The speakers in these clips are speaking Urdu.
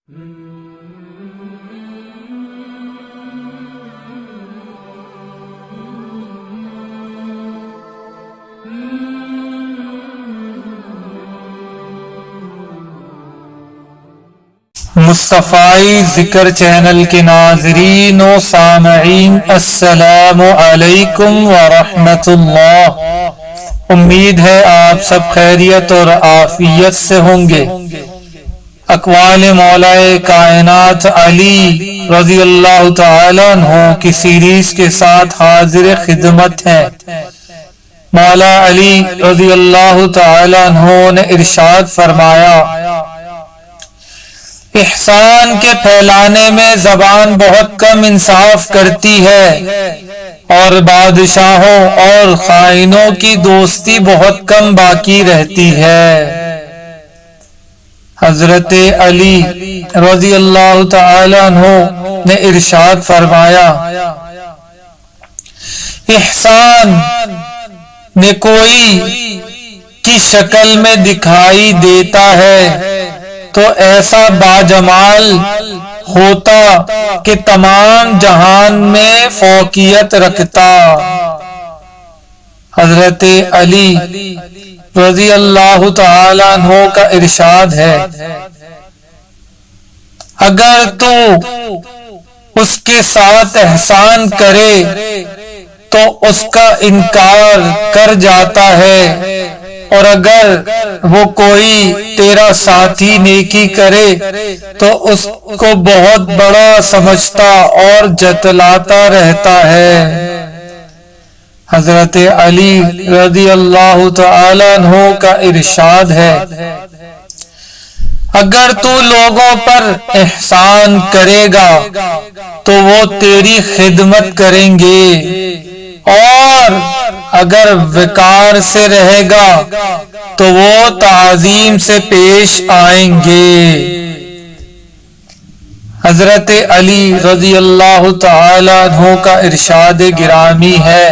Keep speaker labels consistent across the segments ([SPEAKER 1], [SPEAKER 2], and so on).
[SPEAKER 1] مصطفی ذکر چینل کے ناظرین و سامعین، السلام علیکم ورحمۃ اللہ۔ امید ہے آپ سب خیریت اور عافیت سے ہوں گے۔ اقوال مولا کائنات علی رضی اللہ تعالیٰ عنہ کی سیریز کے ساتھ حاضر خدمت ہیں۔ مولا علی رضی اللہ تعالیٰ عنہ نے ارشاد فرمایا، احسان کے پھیلانے میں زبان بہت کم انصاف کرتی ہے، اور بادشاہوں اور خائنوں کی دوستی بہت کم باقی رہتی ہے۔ حضرت علی رضی اللہ تعالی عنہ نے ارشاد فرمایا، احسان نیکوئی کی شکل میں دکھائی دیتا ہے تو ایسا باجمال ہوتا کہ تمام جہان میں فوقیت رکھتا۔ حضرت علی رضی اللہ تعالی عنہ کا ارشاد ہے، اگر تو اس کے ساتھ احسان کرے تو اس کا انکار کر جاتا ہے، اور اگر وہ کوئی تیرا ساتھی نیکی کرے تو اس کو بہت بڑا سمجھتا اور جتلاتا رہتا ہے۔ حضرت علی رضی اللہ تعالی عنہ کا ارشاد ہے، اگر تو لوگوں پر احسان کرے گا تو وہ تیری خدمت کریں گے، اور اگر وقار سے رہے گا تو وہ تعظیم سے پیش آئیں گے۔ حضرت علی رضی اللہ تعالی عنہ کا ارشاد گرامی ہے،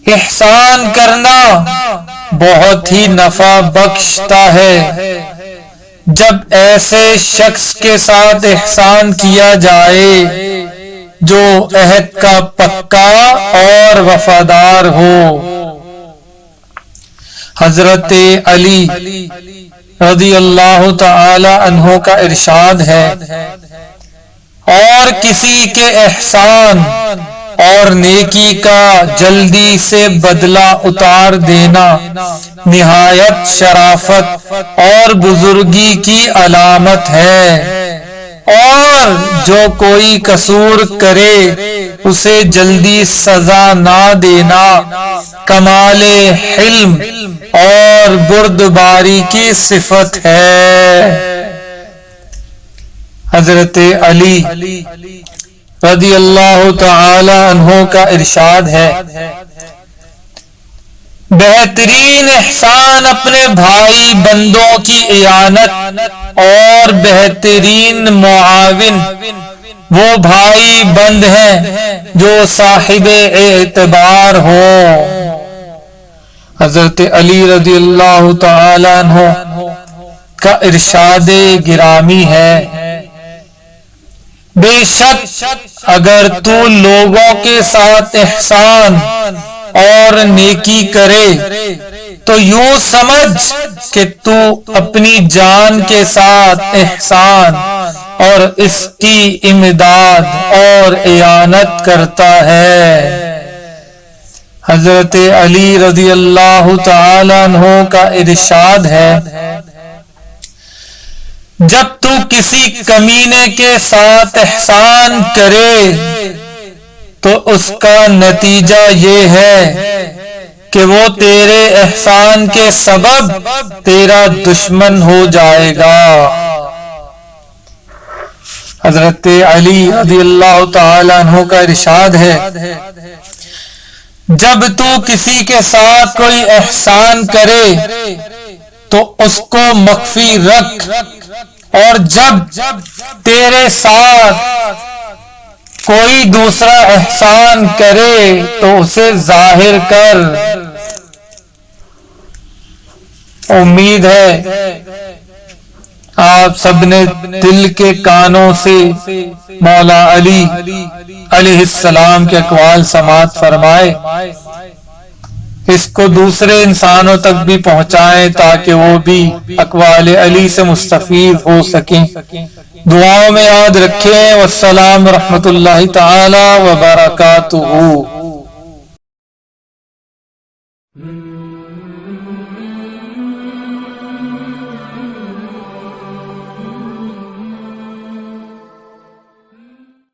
[SPEAKER 1] احسان کرنا بہت ہی نفع بخشتا ہے۔ جب ایسے شخص کے ساتھ احسان کیا جائے جو عہد کا پکا اور وفادار ہو۔ حضرت علی رضی اللہ تعالی عنہ کا ارشاد ہے، اور کسی کے احسان اور نیکی کا جلدی سے بدلہ اتار دینا نہایت شرافت اور بزرگی کی علامت ہے، اور جو کوئی قصور کرے اسے جلدی سزا نہ دینا کمال حلم اور بردباری کی صفت ہے۔ حضرت علی رضی اللہ تعالی عنہ کا ارشاد ہے، بہترین احسان اپنے بھائی بندوں کی اعانت، اور بہترین معاون وہ بھائی بند ہیں جو صاحب اعتبار ہو۔ حضرت علی رضی اللہ تعالی عنہ کا ارشاد گرامی ہے، بے شک اگر تو لوگوں کے ساتھ احسان اور نیکی کرے تو یوں سمجھ کہ تو اپنی جان کے ساتھ احسان اور اس کی امداد اور اعانت کرتا ہے۔ حضرت علی رضی اللہ تعالی عنہ کا ارشاد ہے، جب تو کسی کمینے کے ساتھ احسان کرے تو اس کا نتیجہ یہ ہے کہ وہ تیرے احسان کے سبب تیرا دشمن ہو جائے گا۔ حضرت علی رضی اللہ تعالی عنہ کا ارشاد ہے، جب تو کسی کے ساتھ کوئی احسان کرے تو اس کو مخفی رکھ، اور جب تیرے ساتھ کوئی دوسرا احسان کرے تو اسے ظاہر کر۔ امید ہے آپ سب نے دل کے کانوں سے مولا علی علیہ السلام کے اقوال سماعت فرمائے، اس کو دوسرے انسانوں تک بھی پہنچائیں تاکہ وہ بھی اقوال علی سے مستفید ہو سکیں۔ دعاؤں میں یاد رکھیں۔ والسلام ورحمۃ اللہ تعالی وبرکاتہ۔